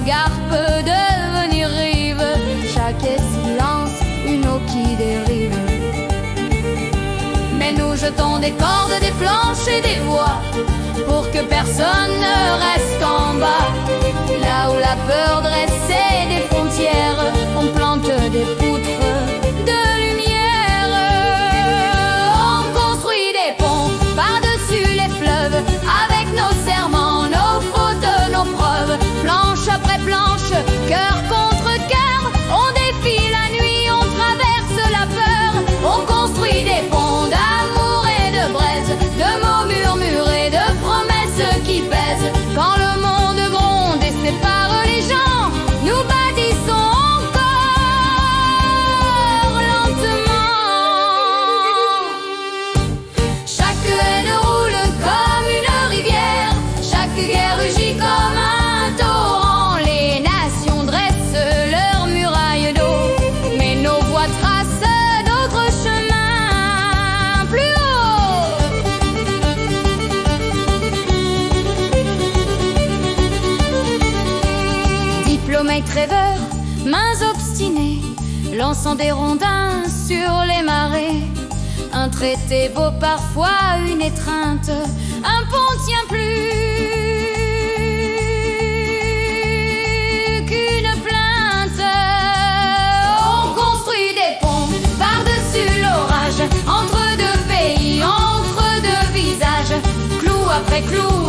regard peut devenir rive. Chaque silence, une eau qui dérive. Mais nous jetons des cordes, des planches et des voies pour que personne ne reste en bas. Là où la peur dressait des frontières, on plante des poutres de lumière. On construit des ponts par-dessus les fleuves, avec nos serments, nos fautes, nos preuves. Planche après planche, cœur contre cœur, on défie la nuit, on traverse la peur. On construit des ponts d'amour et de braise, de mots murmurés, de promesses qui pèsent. Quand le monde gronde et sépare les gens, nous bâtissons encore lentement. Chaque haine roule comme une rivière, chaque guerre rugit comme un torrent. Les nations dressent leurs murailles d'eau, mais nos voix tracent d'autres chemins plus hauts. Diplomètres rêveurs, mains obstinées, lançant des rondins sur les marées. Un traité vaut parfois une étreinte, un pont tient plus qu'une plainte. On construit des ponts par-dessus l'orage, entre deux pays, entre deux visages, clou après clou,